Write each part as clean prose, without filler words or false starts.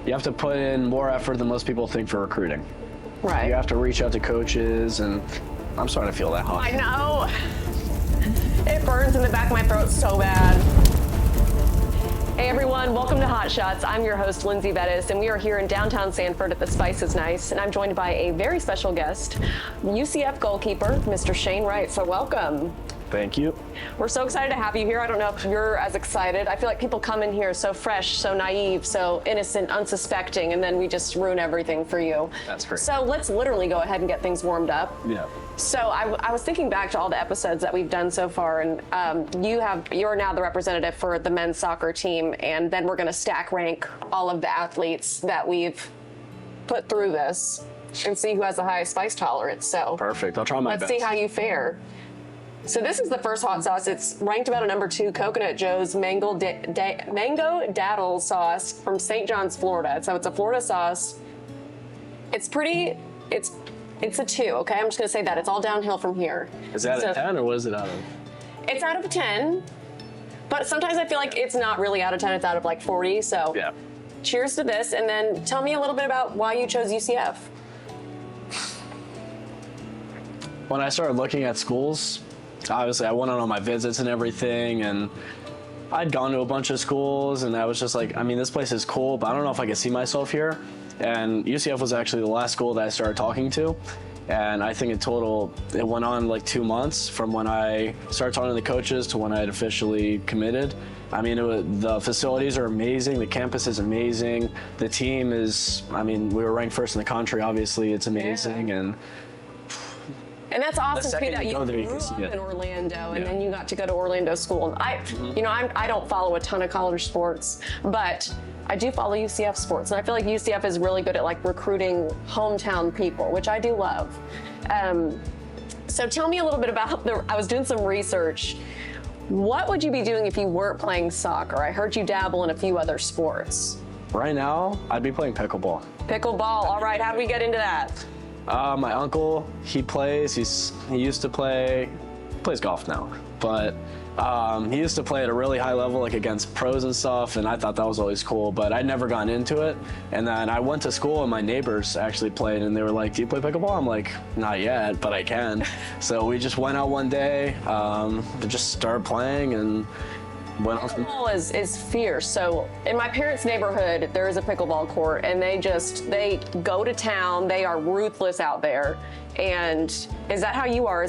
you have to put in more effort than most people think for recruiting. Right. You have to reach out to coaches, and I'm starting to feel that hot. I know. It burns in the back of my throat so bad. Hey everyone, welcome to Hot Shots. I'm your host, Lindsay Bettis, and we are here in downtown Sanford at the Spice is Nice, and I'm joined by a very special guest, UCF goalkeeper, Mr. Shane Wright. So welcome. Thank you. We're so excited to have you here. I don't know if you're as excited. I feel like people come in here so fresh, so naive, so innocent, unsuspecting, and then we just ruin everything for you. That's great. So let's literally go ahead and get things warmed up. Yeah. So I was thinking back to all the episodes that we've done so far, and you're now the representative for the men's soccer team, and then we're going to stack rank all of the athletes that we've put through this and see who has the highest spice tolerance. So Perfect. I'll try my let's best. see how you fare. So this is the first hot sauce. It's ranked about a number 2, Coconut Joe's Mango Daddle sauce from St. John's, Florida. So it's a Florida sauce. It's a 2, okay? I'm just gonna say that. It's all downhill from here. Is that a 10 or what is it out of? It's out of 10, but sometimes I feel like it's not really out of 10, it's out of like 40, so. Yeah. Cheers to this, and then tell me a little bit about why you chose UCF. When I started looking at schools, obviously I went on all my visits and everything, and I'd gone to a bunch of schools, and I was just like, I mean, this place is cool, but I don't know if I could see myself here. And UCF was actually the last school that I started talking to. And I think in total, it went on like 2 months from when I started talking to the coaches to when I had officially committed. I mean, the facilities are amazing. The campus is amazing. The team is, I mean, we were ranked first in the country. Obviously, it's amazing. Yeah. And that's awesome too that you go there, you grew can see up it. in Orlando, and then you got to go to Orlando school. And I don't follow a ton of college sports, but I do follow UCF sports, and I feel like UCF is really good at like recruiting hometown people, which I do love. So tell me a little bit about I was doing some research. What would you be doing if you weren't playing soccer? I heard you dabble in a few other sports. Right now, I'd be playing pickleball. Pickleball, all right, how do we get into that? My uncle, he plays. He used to play. He plays golf now, but he used to play at a really high level, like against pros and stuff. And I thought that was always cool, but I'd never gotten into it. And then I went to school, and my neighbors actually played, and they were like, "Do you play pickleball?" I'm like, "Not yet, but I can." So we just went out one day, just started playing, and went on. Pickleball is fierce. So in my parents' neighborhood, there is a pickleball court, and they go to town. They are ruthless out there. And is that how you are?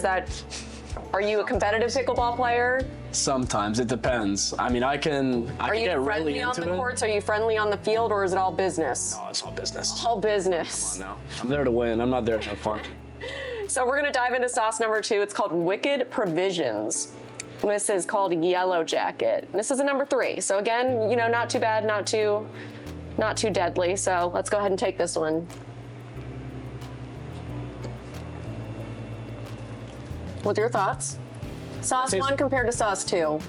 Are you a competitive pickleball player? Sometimes it depends. I mean, I can get really into it. Are you friendly on the courts? Are you friendly on the field, or is it all business? No, it's all business. All business. Come on now. I'm there to win. I'm not there to have fun. So we're gonna dive into sauce number 2. It's called Wicked Provisions. This is called Yellow Jacket. This is a number 3. So again, not too bad, not too deadly. So let's go ahead and take this one. What's your thoughts? Sauce 1 compared to sauce 2.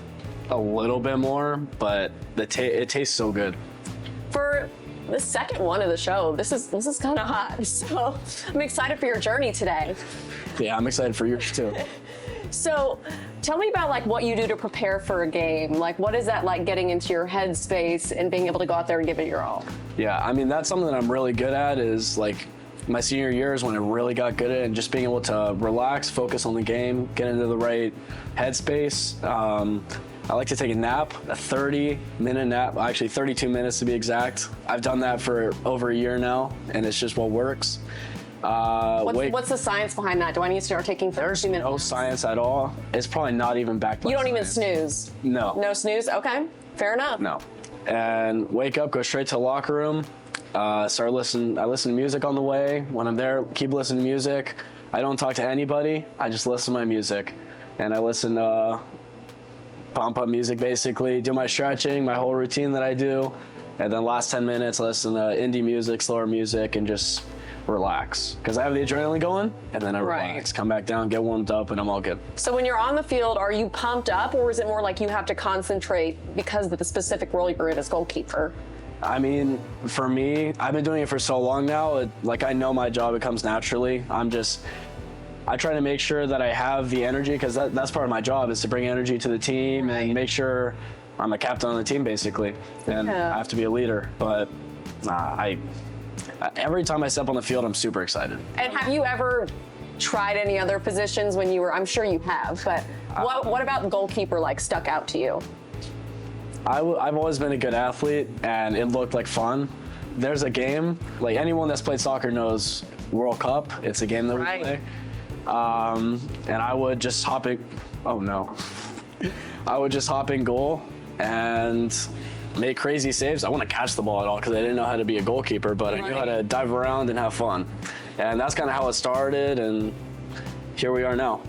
A little bit more, but it tastes so good. For the second one of the show, this is kind of hot. So I'm excited for your journey today. Yeah, I'm excited for yours too. So tell me about like what you do to prepare for a game. Like what is that like getting into your headspace and being able to go out there and give it your all? Yeah, I mean, that's something that I'm really good at is like my senior year is when I really got good at it and just being able to relax, focus on the game, get into the right headspace. I like to take a nap, a 30-minute nap, actually 32 minutes to be exact. I've done that for over a year now, and it's just what works. What's the science behind that? Do I need to start taking 30 minutes? No science at all. It's probably not even backed by You don't science. even snooze? No. No snooze? Okay, fair enough. No. And wake up, go straight to the locker room, I listen to music on the way. When I'm there, keep listening to music. I don't talk to anybody. I just listen to my music. And I listen to pump up music basically, do my stretching, my whole routine that I do. And then last 10 minutes, I listen to indie music, slower music, and just relax. Because I have the adrenaline going, and then I relax, come back down, get warmed up, and I'm all good. So when you're on the field, are you pumped up, or is it more like you have to concentrate because of the specific role you're in as goalkeeper? I mean, for me, I've been doing it for so long now, I know my job, it comes naturally. I try to make sure that I have the energy, because that's part of my job, is to bring energy to the team and make sure I'm a captain on the team, basically. And I have to be a leader. But Every time I step on the field, I'm super excited. And have you ever tried any other positions when you were, I'm sure you have, but what about goalkeeper like stuck out to you? I've always been a good athlete, and it looked like fun. There's a game, like anyone that's played soccer knows World Cup. It's a game that we play. And I would just hop in, oh no. I would just hop in goal and make crazy saves. I wouldn't catch the ball at all because I didn't know how to be a goalkeeper, but I knew how to dive around and have fun. And that's kind of how it started, and here we are now.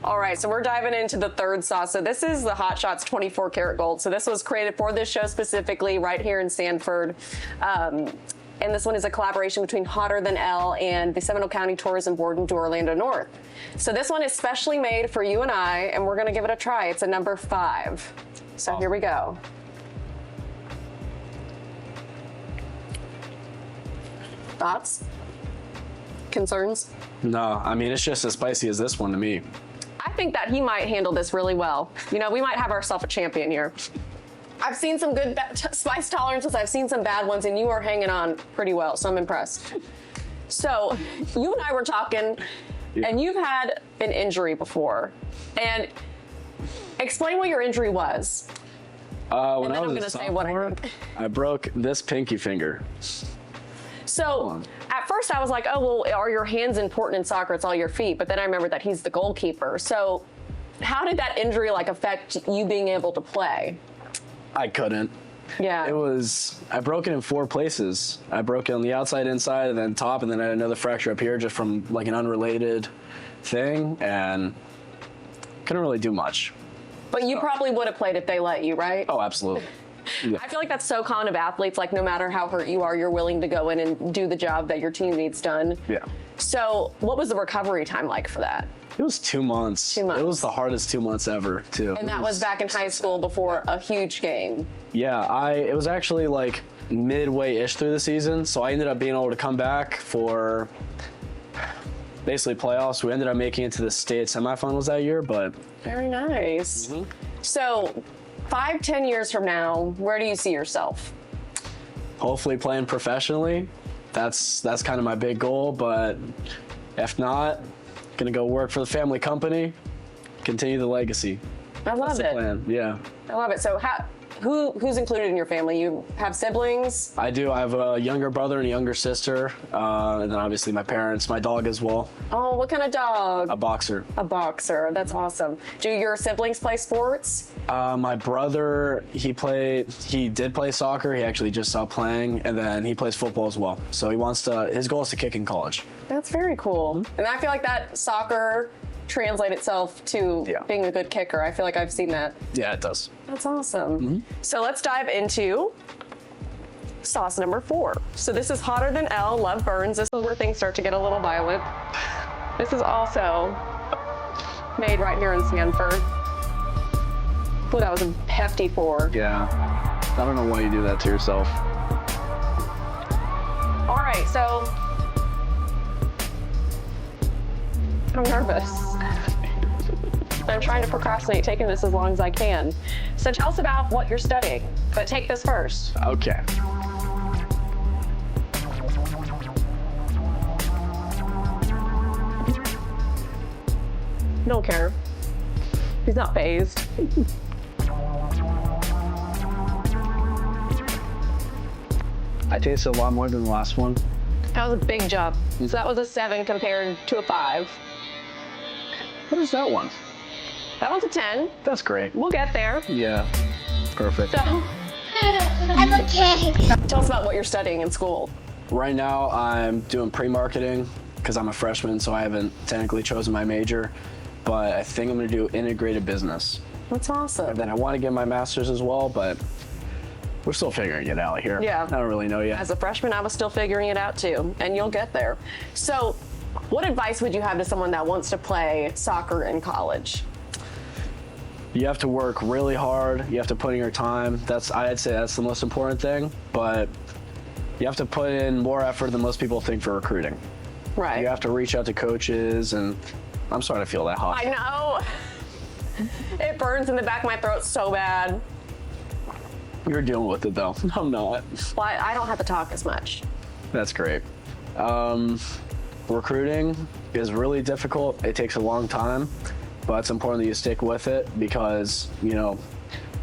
All right, so we're diving into the third sauce. So this is the Hot Shots 24 karat gold. So this was created for this show specifically right here in Sanford. And this one is a collaboration between Hotter Than L and the Seminole County Tourism Board and Orlando North. So this one is specially made for you and I, and we're gonna give it a try. It's a number 5. So here we go. Thoughts? Concerns? No, I mean, it's just as spicy as this one to me. I think that he might handle this really well. You know, we might have ourselves a champion here. I've seen some good spice tolerances. I've seen some bad ones, and you are hanging on pretty well, so I'm impressed. So you and I were talking, and you've had an injury before. And explain what your injury was. When and I then I'm was going to say what I think. I broke this pinky finger. So at first I was like, oh, well, are your hands important in soccer? It's all your feet. But then I remembered that he's the goalkeeper. So how did that injury like affect you being able to play? I couldn't. Yeah. I broke it in 4 places. I broke it on the outside, inside, and then top, and then I had another fracture up here just from like an unrelated thing, and couldn't really do much. But you probably would have played if they let you, right? Oh, absolutely. Yeah. I feel like that's so common of athletes. Like no matter how hurt you are, you're willing to go in and do the job that your team needs done. Yeah. So what was the recovery time like for that? It was 2 months. 2 months. It was the hardest 2 months ever, too. And that was back in high school before a huge game. Yeah, it was actually like midway-ish through the season, so I ended up being able to come back for basically playoffs. We ended up making it to the state semifinals that year, but... Very nice. So 5-10 years from now, where do you see yourself? Hopefully playing professionally. That's kind of my big goal, but if not, gonna go work for the family company, continue the legacy. I love That's the plan. Yeah. I love it. So who's included in your family? You have siblings? I do. I have a younger brother and a younger sister, and then obviously my parents, my dog as well. Oh, what kind of dog? A boxer. A boxer. That's awesome. Do your siblings play sports? My brother, he did play soccer. He actually just stopped playing, and then he plays football as well. So his goal is to kick in college. That's very cool. And I feel like that soccer translate itself to being a good kicker. I feel like I've seen that. Yeah, it does. That's awesome. So let's dive into sauce number 4. So this is Hotter Than L, Love Burns. This is where things start to get a little violent. This is also made right here in Sanford. Ooh, that was a hefty 4. Yeah. I don't know why you do that to yourself. All right, so I'm nervous. I'm trying to procrastinate taking this as long as I can. So tell us about what you're studying, but take this first. Okay. Don't care. He's not phased. I tasted a lot more than the last one. That was a big jump. So that was a 7 compared to a 5. What is that one? That one's a 10. That's great. We'll get there. Yeah. Perfect. So I'm okay. tell us about what you're studying in school. Right now, I'm doing pre-marketing because I'm a freshman, so I haven't technically chosen my major. But I think I'm going to do integrated business. That's awesome. And then I want to get my master's as well, but we're still figuring it out here. Yeah. I don't really know yet. As a freshman, I was still figuring it out too, and you'll get there. So what advice would you have to someone that wants to play soccer in college? You have to work really hard. You have to put in your time. I'd say that's the most important thing, but you have to put in more effort than most people think for recruiting. Right. You have to reach out to coaches, and I'm starting to feel that hot. I know. It burns in the back of my throat so bad. You're dealing with it though. I'm not. Well, I don't have to talk as much. That's great. Recruiting is really difficult. It takes a long time, but it's important that you stick with it because, you know,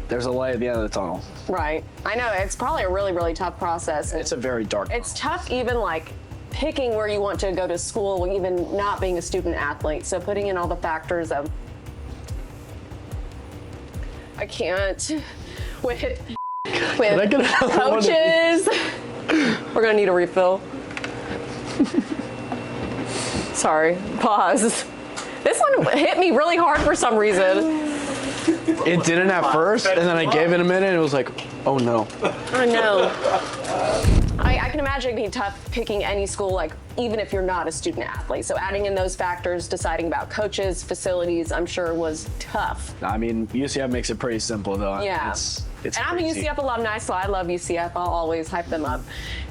there's a light at the end of the tunnel. Right. I know. It's probably a really, really tough process. It's a very dark It's tough even like picking where you want to go to school, even not being a student athlete. So putting in all the factors of, I can't, with coaches. We're gonna need a refill. Sorry, pause. This one hit me really hard for some reason. It didn't at first, and then I gave it a minute, and it was like, oh no. I know. I can imagine it being tough picking any school, like even if you're not a student athlete. So adding in those factors, deciding about coaches, facilities, I'm sure was tough. I mean, UCF makes it pretty simple though. Yeah. It's and I'm a crazy. UCF alumni, so I love UCF. I'll always hype them up.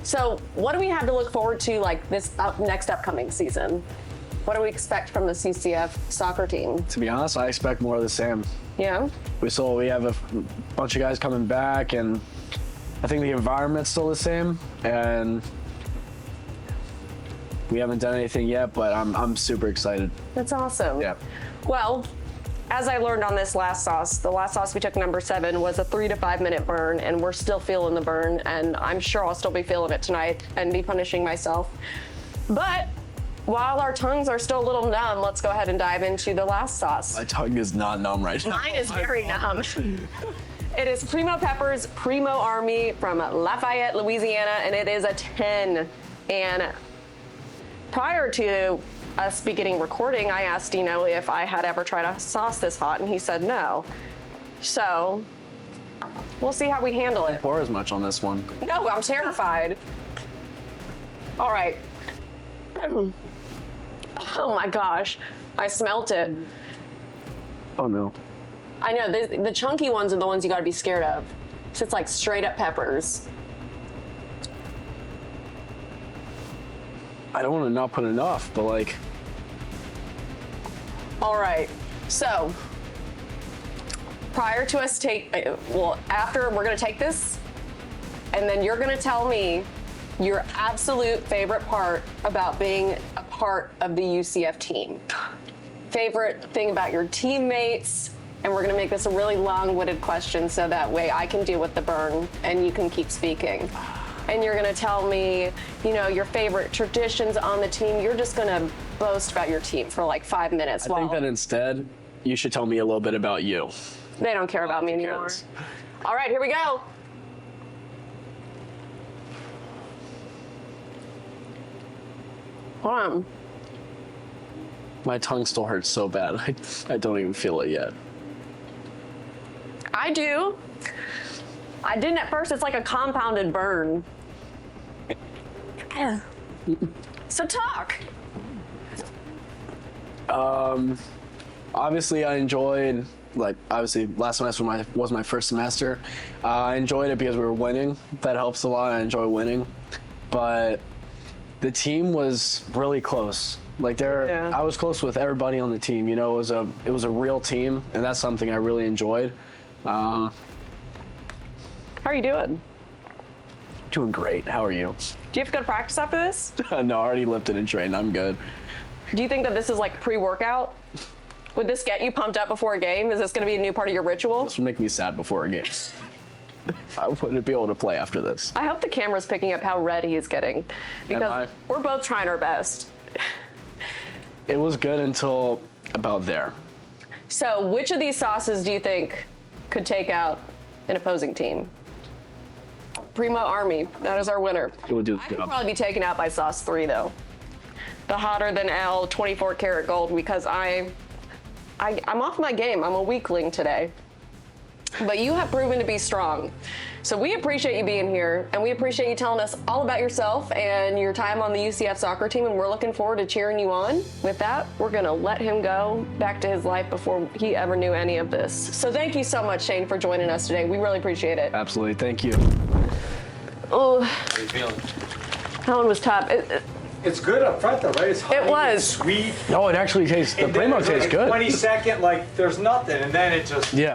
So what do we have to look forward to like this next upcoming season? What do we expect from this UCF soccer team? To be honest, I expect more of the same. Yeah. We have a bunch of guys coming back, and I think the environment's still the same, and we haven't done anything yet, but I'm super excited. That's awesome. Yeah. Well, as I learned on this last sauce, the last sauce we took, number 7, was a 3 to 5 minute burn, and we're still feeling the burn, and I'm sure I'll still be feeling it tonight and be punishing myself. But while our tongues are still a little numb, let's go ahead and dive into the last sauce. My tongue is not numb right now. Mine is very numb. It is Primo Pepper's Primo Army from Lafayette, Louisiana, and it is a 10. And prior to us beginning recording, I asked Dino if I had ever tried a sauce this hot, and he said no. So we'll see how we handle it. Pour as much on this one. No, I'm terrified. All right. Oh my gosh, I smelt it. Oh no. I know, the chunky ones are the ones you gotta be scared of. So it's like straight up peppers. I don't want to not put enough, but like. All right, so prior to us after we're gonna take this, and then you're gonna tell me your absolute favorite part about being a part of the UCF team. Favorite thing about your teammates, and we're gonna make this a really long-winded question so that way I can deal with the burn and you can keep speaking. And you're gonna tell me, you know, your favorite traditions on the team. You're just gonna boast about your team for like 5 minutes. I think that instead, you should tell me a little bit about you. They don't care about me anymore. All right, here we go. Hold on. My tongue still hurts so bad. I don't even feel it yet. I do. I didn't at first. It's like a compounded burn. So talk. Obviously, I enjoyed, obviously last semester was my first semester. I enjoyed it because we were winning. That helps a lot. I enjoy winning. But the team was really close. I was close with everybody on the team. You know, it was a real team, and that's something I really enjoyed. How are you doing? Doing great. How are you? Do you have to go to practice after this? No, I already lifted and trained. I'm good. Do you think that this is like pre-workout? Would this get you pumped up before a game? Is this going to be a new part of your ritual? This would make me sad before a game. I wouldn't be able to play after this. I hope the camera's picking up how red he's getting, because we're both trying our best. It was good until about there. So which of these sauces do you think could take out an opposing team? Primo Army, that is our winner. It would do I the could job. probably be taken out by sauce 3 though. The hotter than L 24 karat gold, because I'm off my game. I'm a weakling today. But you have proven to be strong. So we appreciate you being here, and we appreciate you telling us all about yourself and your time on the UCF soccer team, and we're looking forward to cheering you on. With that, we're gonna let him go back to his life before he ever knew any of this. So thank you so much, Shane, for joining us today. We really appreciate it. Absolutely. Thank you. Oh, How you feeling? that one was tough. It's good up front though, right? It's honey, was. It's sweet. No, it actually tastes, the And then Primo there's like tastes a good. 20-second, like there's nothing, and then it just. Yeah.